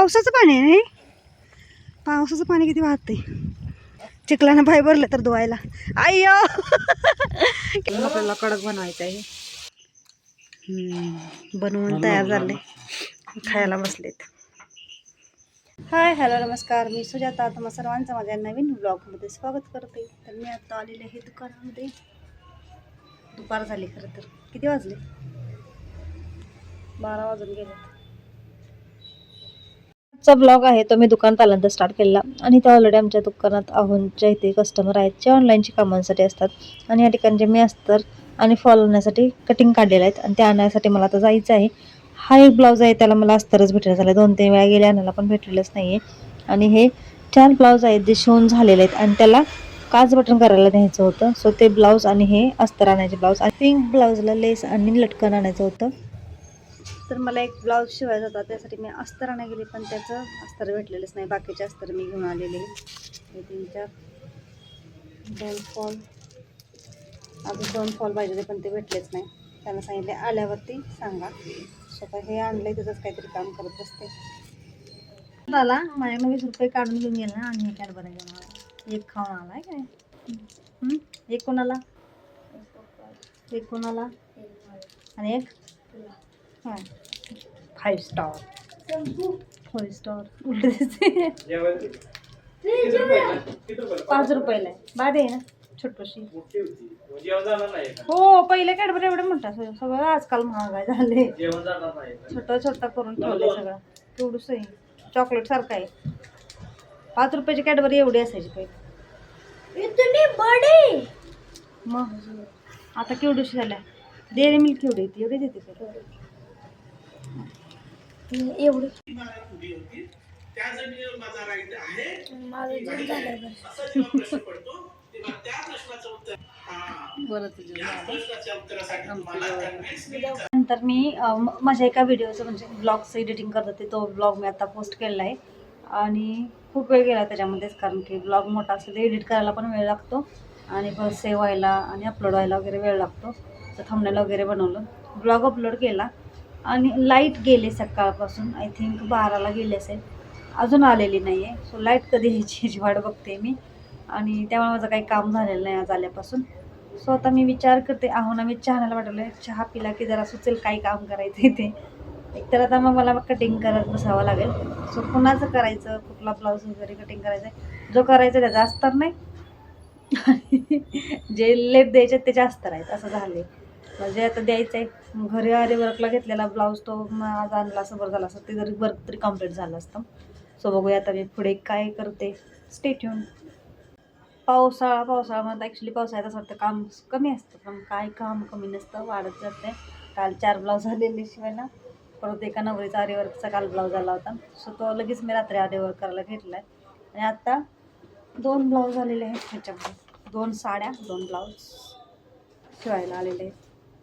पावसाचं पाणी आहे नाही, पावसाचं पाणी किती वाहतंय. चिखलानं पाय भरलं तर धुवायला. अय्यो आपल्याला कडक बनवायचं आहे. बनवून तयार झाले, खायला बसलेत. हाय हॅलो नमस्कार, मी सुजाता. तुम्हा सर्वांचं माझ्या नवीन ब्लॉगमध्ये स्वागत करते. तर मी आता आलेले आहे दुकानामध्ये. दुपार झाली खरं तर. किती वाजले? 12 वाजून गेले. चा ब्लॉग आहे तो मी दुकानात आल्यानंतर स्टार्ट केला. आणि इथं ऑलरेडी आमच्या दुकानात आहोंच्या इथे कस्टमर आहेत जे ऑनलाईनची कामांसाठी असतात. आणि या ठिकाणी जे मी अस्तर आणि फॉल होण्यासाठी कटिंग काढलेले आहेत आणि ते आणण्यासाठी मला आता जायचं आहे. हा एक ब्लाऊज आहे, त्याला मला अस्तरच भेटलं झालं. 2-3 वेळा गेले आणायला पण भेटलेलंच नाही आहे. आणि हे 4 ब्लाऊज आहेत जे शिवून झालेले आहेत आणि त्याला काच बटन करायला न्यायचं होतं. सो ते ब्लाऊज आणि हे अस्तर आणायचे ब्लाऊज आणि पिंक ब्लाऊजला लेस आणि लटकन आणायचं होतं. तर मला एक ब्लाऊज शिवायचा होता, त्यासाठी मी अस्तर आणायला गेले पण त्याचं अस्तर भेटलेलंच नाही. बाकीचे अस्तर मी घेऊन आलेले. हे 3-4 2 फॉल, अजून 2 फॉल पाहिजे होते पण ते भेटलेच नाही. त्यांना सांगितले आल्यावरती सांगा. स्वतः हे आणलंय त्याचंच काहीतरी काम करत बसते. आला माझ्याकडे 20 रुपये काढून घेऊन गेला आणि हे कॅडबरी घेऊन आला. एक खाऊन आलाय काय? एक कोणाला, एक कोणाला आणि एक 5 स्टार 4 स्टार उलट 5 रुपयाला बाद आहे ना छोटूशी. हो पहिले कॅडबरी एवढे मोठा सगळं आजकाल महागाय झाले. छोटं छोटं करून ठेवलंय सगळं. केवढंच आहे, चॉकलेट सारखं आहे. 5 रुपयाची कॅडबरी एवढी असायची पहिले. मग आता केवढीशी झाल्या. डेअरी मिल्क केवढी येते, एवढी देते का एवढी. नंतर मी माझ्या एका व्हिडिओचं म्हणजे ब्लॉगचं एडिटिंग करत होते. तो ब्लॉग मी आता पोस्ट केलेला आहे आणि खूप वेळ गेला त्याच्यामध्येच, कारण की ब्लॉग मोठा असेल तर एडिट करायला पण वेळ लागतो आणि परत सेव्ह व्हायला आणि अपलोड व्हायला वगैरे वेळ लागतो. तर थंबनेल वगैरे बनवलं, ब्लॉग अपलोड केला आणि लाईट गेले सकाळपासून. आय थिंक 12ला गेले असेल, अजून आलेली नाही आहे. सो लाईट कधी यायची याची वाट बघते मी आणि त्यामुळे माझं काही काम झालेलं नाही आज आल्यापासून. सो आता मी विचार करते आहोंना मी चहाला वाटवलं, चहा पिला की जरा सुचेल काही काम करायचं ते. एकतर आता मग मला कटिंग करत बसावं लागेल. सो कुणाचं करायचं, कुठला ब्लाऊज वगैरे कटिंग करायचं आहे, जो करायचं त्याचा अस्तर नाही जे लेट द्यायचे त्याचे अस्तर आहेत असं झाले. म्हणजे आता द्यायचं आहे घरी आरी वर्कला घेतलेला ब्लाऊज तो आज आणला असं बरं झालं असतं, ते जरी वर्क तरी कम्प्लीट झालं असतं. सो बघूया आता मी पुढे काय करते. Stay tune. पावसाळ्यामध्ये ॲक्च्युली पावसाळ्यात असं वाटतं काम कमी असतं, पण काय काम कमी नसतं, वाढत जाते. काल 4 ब्लाऊज झालेले शिवायला, परत एका नवरीचा आरी वर्कचा काल ब्लाऊज आला होता. सो तो लगेच मी रात्री आरी वर्क करायला घेतला आहे आणि आता 2 ब्लाऊज आलेले आहेत. ह्याच्यामध्ये 2 साड्या 2 ब्लाऊज शिवायला आलेले आहेत.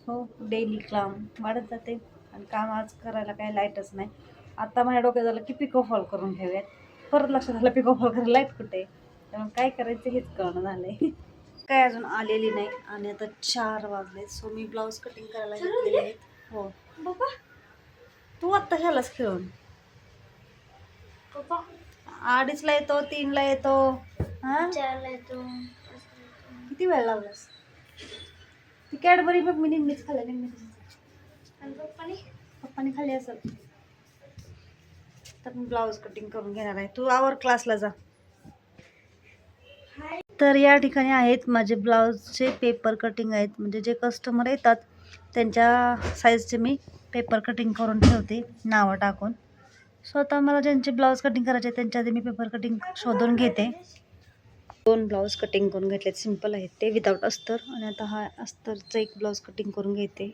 हो डेली काम वाढत जाते आणि काम आज करायला काही लाईटच नाही. आता माझ्या डोक्यात झालं की पिको फॉल करून घेऊयात, परत लक्षात आलं पिको फॉल करायला लाईट कुठे, त्यामुळे काय करायचं हेच कळणं झालं आहे. काय अजून आलेली नाही आणि आता 4 वाजले. सो मी ब्लाऊज कटिंग करायला घेतलेले आहेत. हो बाबा तू आत्ता झालास खेळून. 2:30ला येतो, 3ला येतो, हां 4ला येतो. किती वेळ लावलास? ती कॅडबरी बघ मी निम्मीच खाल्ली, पप्पानी खाल्ली असेल. तर मी ब्लाऊज कटिंग करून घेणार आहे. तू आवर क्लासला जा. तर या ठिकाणी आहेत माझे ब्लाऊजचे पेपर कटिंग आहेत, म्हणजे जे कस्टमर येतात त्यांच्या साईजचे मी पेपर कटिंग करून ठेवते नावं टाकून. स्वतः मला ज्यांचे ब्लाऊज कटिंग करायचे त्यांच्या आधी मी पेपर कटिंग शोधून घेते. 2 ब्लाऊज कटिंग करून घेतलेत, सिम्पल आहेत ते विदाऊट अस्तर. आणि आता हा अस्तरचं एक ब्लाऊज कटिंग करून घेते.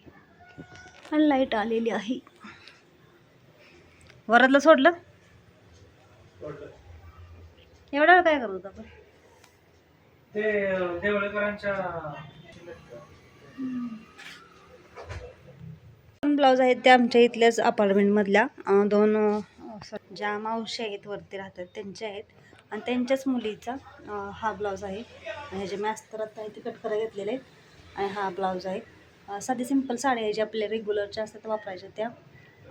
आणि लाईट आलेली आहे. वरदला सोडलं एवढा वेळ काय करत होता आपण? ते देवळकरांच्या ब्लाऊज आहेत ते आमच्या इथल्याच अपार्टमेंटमधल्या 2 ज्या मावशी आहेत वरती राहतात त्यांच्या आहेत आणि त्यांच्याच मुलीचा हा ब्लाऊज आहे. हे जे मी अस्तरात आहे ते कट करायला घेतलेले आहेत आणि हा ब्लाऊज आहे. साधी सिंपल साडी आहे ज्या आपल्या रेग्युलरच्या असतात वापरायच्या त्या.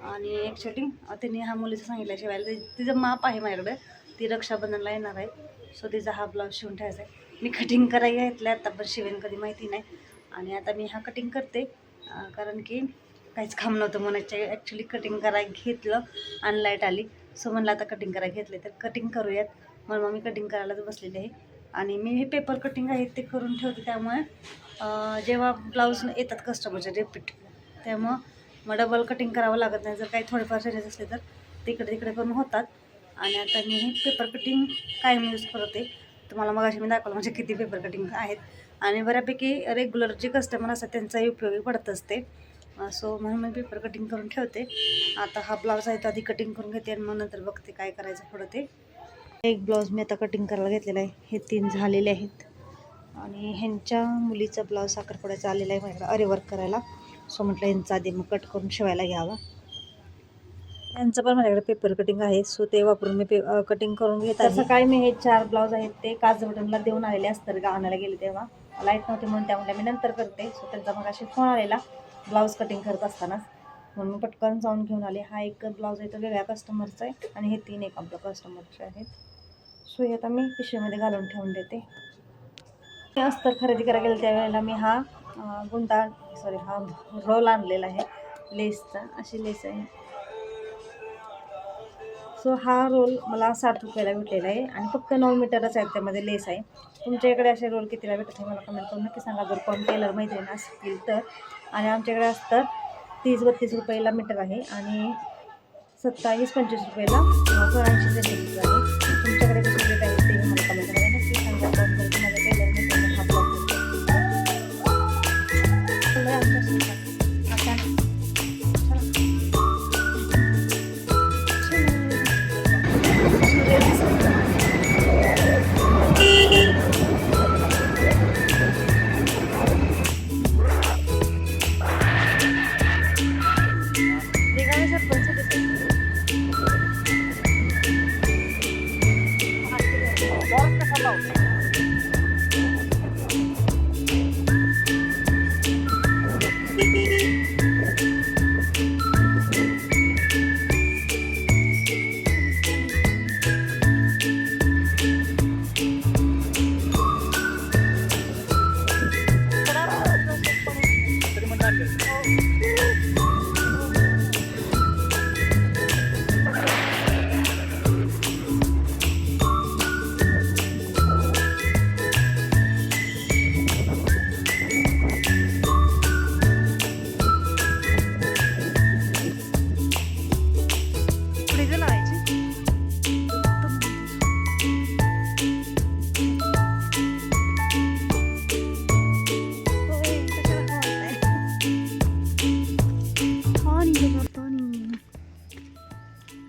आणि एक छोटी त्यांनी हा मुलीचं सांगितलं शिवायला, तिचं माप आहे माझ्याकडे, ती रक्षाबंधनला येणार आहे. सो तिचा हा ब्लाऊज शिवून ठेवायचा आहे. मी कटिंग करायला घेतलं आता, पण शिवेन कधी माहिती नाही. आणि आता मी हा कटिंग करते कारण की काहीच काम नव्हतं म्हणायचे. ॲक्च्युली कटिंग करायला घेतलं आणि लाईट आली. सो म्हणलं आता कटिंग करायला घेतले तर कटिंग करूयात, म्हणून मग मी कटिंग करायलाच बसलेली आहे. आणि मी हे पेपर कटिंग आहे ते करून ठेवते, त्यामुळे जेव्हा ब्लाऊज येतात कस्टमरचे रिपीट, त्यामुळं मग डबल कटिंग करावं लागत नाही. जर काही थोडेफार चेंजेस असले तर तिकडे तिकडे करून होतात. आणि आता मी हे पेपर कटिंग कायम यूज करते. तुम्हाला मग मी दाखवलं म्हणजे किती पेपर कटिंग आहेत. आणि बऱ्यापैकी रेग्युलर जे कस्टमर असतात त्यांचाही उपयोगी पडत असते. सो म्हणून मी पेपर कटिंग करून ठेवते. आता हा ब्लाऊज आहे तो आधी कटिंग करून घेते आणि मग नंतर बघते काय करायचं पुढं ते. एक ब्लाऊज मी आता कटिंग करायला घेतलेला आहे. हे 3 झालेले आहेत. आणि ह्यांच्या मुलीचा ब्लाऊज साखरपुड्याचा आलेला आहे माझ्याकडे अरे वर्क करायला. सो म्हटलं ह्यांचा आधी मग कट करून शिवायला घ्यावा. यांचं पण माझ्याकडे पेपर कटिंग आहे. सो ते वापरून मी कटिंग करून घेत आहे. सकाळी मी हे 4 ब्लाऊज आहेत ते काज बटनला देऊन आलेले असतात, आणायला गेले तेव्हा लाईट नव्हती म्हणून, त्यामुळे मी नंतर करते. सो त्यांचा मग अशी फोन आलेला ब्लाऊज कटिंग करत असतानाच, म्हणून मी पटकन जाऊन घेऊन आले. हा एक ब्लाऊज आहे तो वेगळ्या कस्टमरचा आहे आणि हे 3 एक आपल्या कस्टमरचे आहेत. सो हे आता मी पिशवीमध्ये घालून ठेवून देते. अस्तर खरेदी करायला गेले त्यावेळेला मी हा हा रोल आणलेला आहे लेसचा. अशी लेस आहे. सो हा रोल मला 60 रुपयाला भेटलेला आहे आणि फक्त 9 मीटरच आहे, त्यामध्ये लेस आहे. तुमच्याकडे असे रोल कितीला भेटत आहे मला कमेंट करून नक्की सांगा, जर कोण टेलर मैत्रीण असतील तर. आणि आमच्याकडे असतं 30-32 रुपयाला मीटर आहे आणि 27-25 रुपयाला 80 सेंटीमीटर आहे. तुमच्याकडे कसे रेट आहे ते मला कमेंट करा नक्की सांगा. कोण करतो माझ्या टेलर मैत्रीण हा ब्लॉग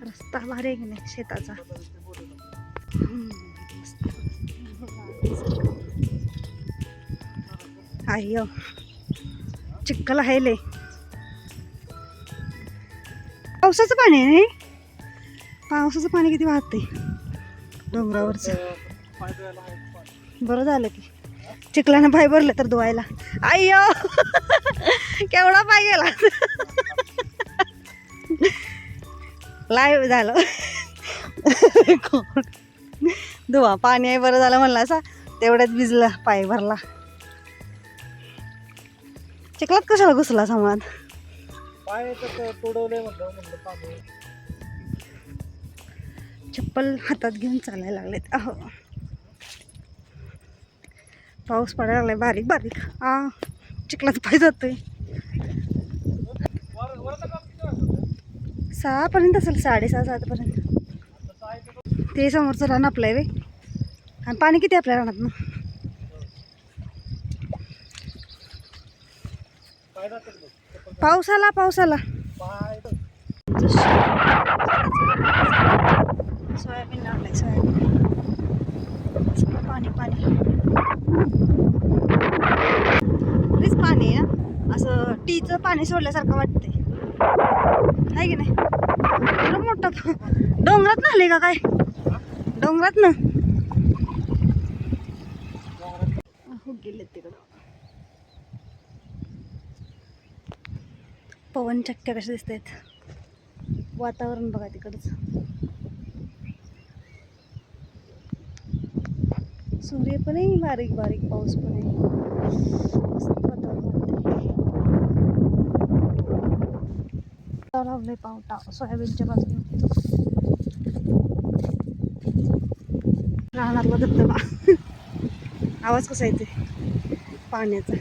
रस्ता भारी आहे की नाही शेताचा. अय्यो चिखल आहे लय. पावसाचं पाणी आहे नाही, पावसाचं पाणी किती वाहतंय डोंगरावरचं. बरं झालं की चिखलानं पाय भरले तर धुवायला. अय्यो केवढा पाय गेला. लाईव्ह झालं धुवा पाणी आहे बरं झालं म्हणलं असा, तेवढ्यात भिजला पाय भरला. चिखलात कशाला घुसला समाज. चप्पल हातात घेऊन चालायला लागलेत. अहो पाऊस पडायला लागलाय बारीक बारीक. चिखलात पाय जातोय. 6 पर्यंत असेल, 6:30-7 पर्यंत. ते समोरचं रान आपलं आहे वे. आणि पाणी किती आपल्या रानात ना. पावसाला सोयाबीन लावलंय, सोयाबीन. पाणी प्लीज पाणी आहे ना, असं टीचं पाणी सोडल्यासारखं वाटतंय आहे की नाही. एवढं मोठं डोंगरात ना आले का काय, डोंगरात ना हो गेले तिकडं. पवन चक्क्या कशा दिसत आहेत. वातावरण बघा तिकडचं, सूर्य पण आहे, बारीक बारीक पाऊस पण आहे. मस्त वातावरण लावलंय पावटा सोयाबीनच्या बाजूला. रानातला धबधबा. आवाज कसा येते पाण्याचा.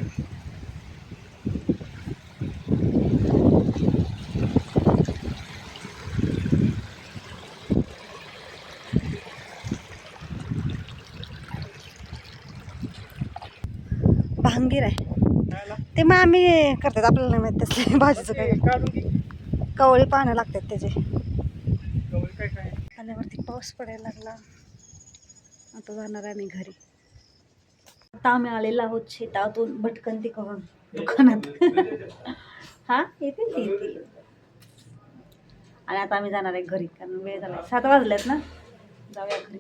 भांगीर आहे ते मामी करतात, आपल्याला नाही माहित तसले भाजीचं काय. कवळी पानं लागतात त्याचे. आल्यावरती पाऊस पडायला लागला. आता जाणार आहे मी घरी. आता आम्ही आलेलो आहोत शेतातून भटकंती करून दुकानात. हा येतील ती येतील. आणि आता आम्ही जाणार आहे घरी, कारण वेळ झाला 7 वाजलेत ना. जाऊया घरी.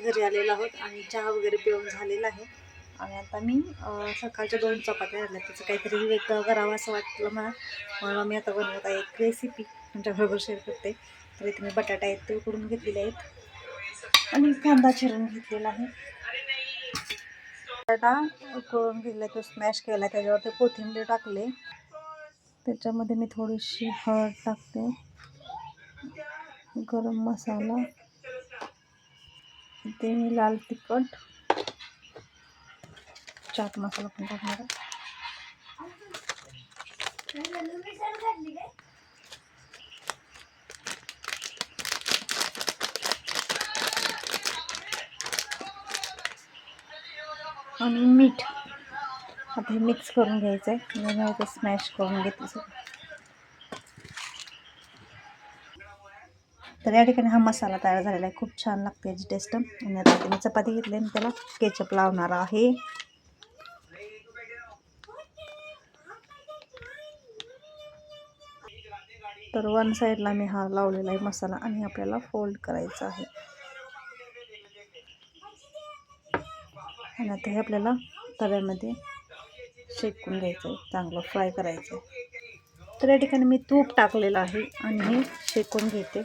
घरी आलेलो आहोत आणि चहा वगैरे पिऊन झालेला आहे. आणि आता मी सकाळच्या 2 चपात्या राहिल्या, त्याचं काहीतरी वेगळं करावं असं वाटलं मला. म्हणून मी आता बनवत आहे एक रेसिपी तुमच्याबरोबर शेअर करते. तर इथे मी बटाटा आहेत ते उकडून घेतलेले आहेत आणि कांदा चिरून घेतलेला आहे. बटाटा उकळून घेतला, तो स्मॅश केला, त्याच्यावरती कोथिंबीर टाकले. त्याच्यामध्ये मी थोडीशी हळद टाकते, गरम मसाला, ते मी लाल तिखट, चाट मसाला पण टाकणार आहे. आणि मीठ. आता हे मिक्स करून घ्यायचं आहे. मी आता स्मॅश करून घेते सगळं. तर या ठिकाणी हा मसाला तयार झालेला आहे. खूप छान लागते याची टेस्ट. आणि आता मी चपाती घेतली आणि त्याला केचप लावणार आहे. तर 1 साईडला मी हा लावलेला आहे मसाला आणि आपल्याला फोल्ड करायचा आहे. आणि आता हे आपल्याला तव्यामध्ये शेकून घ्यायचं आहे, चांगलं फ्राय करायचं आहे. तर या ठिकाणी मी तूप टाकलेलं आहे आणि हे शेकून घेते.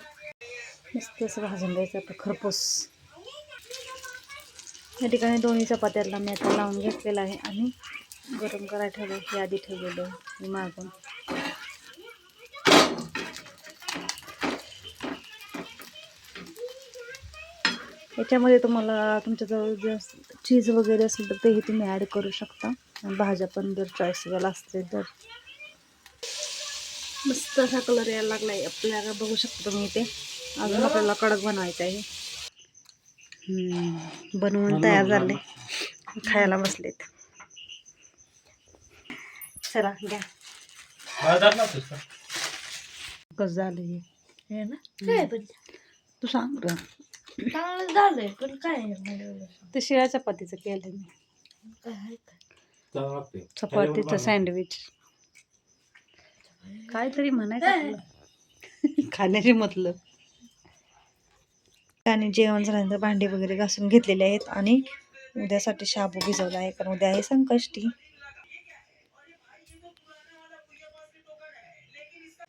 मस्त असं भाजून घ्यायचं आपलं खरपूस. या ठिकाणी दोन्ही चपात्याला मी आता लावून घेतलेलं आहे आणि गरम करायला ठेवलं. हे आधी ठेवलेलं आहे मी मागून. याच्यामध्ये तुम्हाला तुमच्याजवळ जर चीज वगैरे असेल तर तेही तुम्ही ॲड करू शकता. भाज्या पण जर चॉईसवाला असते तर. मस्त असा कलर यायला लागला आहे आपल्याला, बघू शकता तुम्ही इथे. अजून आपल्याला कडक बनवायचं आहे. बनवून तयार झाले, खायला बसलेत. चला घ्या. कसं झालं हे ना, काय पण तू सांग ग. चांगलं झालंय पण काय ते शिळ्या चपातीचं केलं मी. चपातीचं सँडविच काहीतरी म्हणायचं खाण्याची मतलब. आणि जेवण झाल्यानंतर भांडी वगैरे घासून घेतलेले आहेत आणि उद्यासाठी शाबू भिजवला आहे, कारण उद्या आहे संकष्टी.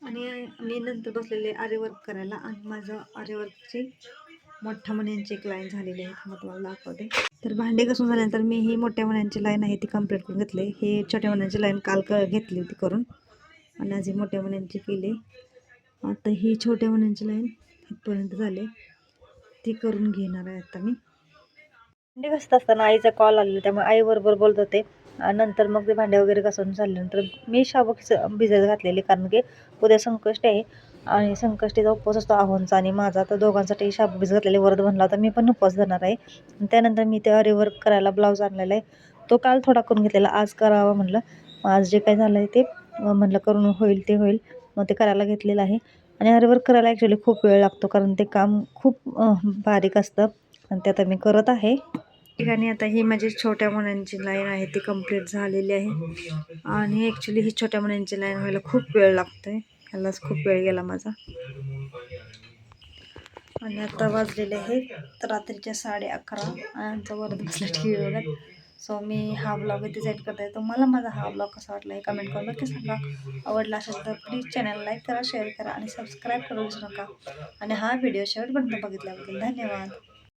आणि मी नंतर बसलेले आरीवर्क करायला आणि माझं आरीवर्कची मोठ्या मण्यांची एक लाईन झालेली आहे, मग तुम्हाला दाखवते. तर भांडी घासून झाल्यानंतर मी ही मोठ्या मण्यांची लाईन आहे ती कंप्लीट करून घेतली. हे छोट्या मण्यांची लाईन काल घेतली होती करून आणि आज ही मोठ्या मण्यांची केली. आता ही छोट्या मण्यांची लाईन इथपर्यंत झाले, ती करून घेणार आहे आता मी. भांडे घासत असताना आईचा कॉल आलेला, त्यामुळे आईबरोबर बोलत होते. नंतर मग ते भांडे वगैरे घासून झाल्यानंतर मी शाबू भिजत घातलेली, कारण की उद्या संकष्टी आहे आणि संकष्टीचा उपवास असतो आहोंचा आणि माझा. तर दोघांसाठी शाबू भिजत घातलेले वरद बनला होता. मी पण उपवास धरणार आहे. त्यानंतर मी ते आरीवर्क करायला ब्लाऊज आणलेला आहे, तो काल थोडा करून घेतलेला, आज करावा म्हणलं. आज जे काय झालं आहे ते म्हणलं करून होईल ते होईल, मग ते करायला घेतलेलं आहे. आणि आरीवर्क करायला ॲक्च्युली खूप वेळ लागतो, कारण ते काम खूप बारीक असतं आणि ते आता मी करत आहे. ठिकाणी आता ही माझी छोट्या मण्यांची लाईन आहे ती कंप्लीट झालेली आहे. आणि ॲक्च्युली ही छोट्या मण्यांची लाईन व्हायला खूप वेळ लागतोय, ह्यालाच खूप वेळ गेला माझा. आणि आता वाजलेले आहेत रात्रीच्या 11:30 आणि आमचा वरद बसला TV बघत. सो मी हा ब्लॉग इथे सेंड करते. तुम्हाला माझा हा ब्लॉग कसा वाटला हे कमेंट करून नक्की सांगा. आवडला असेल तर प्लीज चॅनल लाईक करा, शेअर करा आणि सबस्क्राईब करू विसरू नका. आणि हा व्हिडिओ शेवटपर्यंत बघितल्याबद्दल धन्यवाद.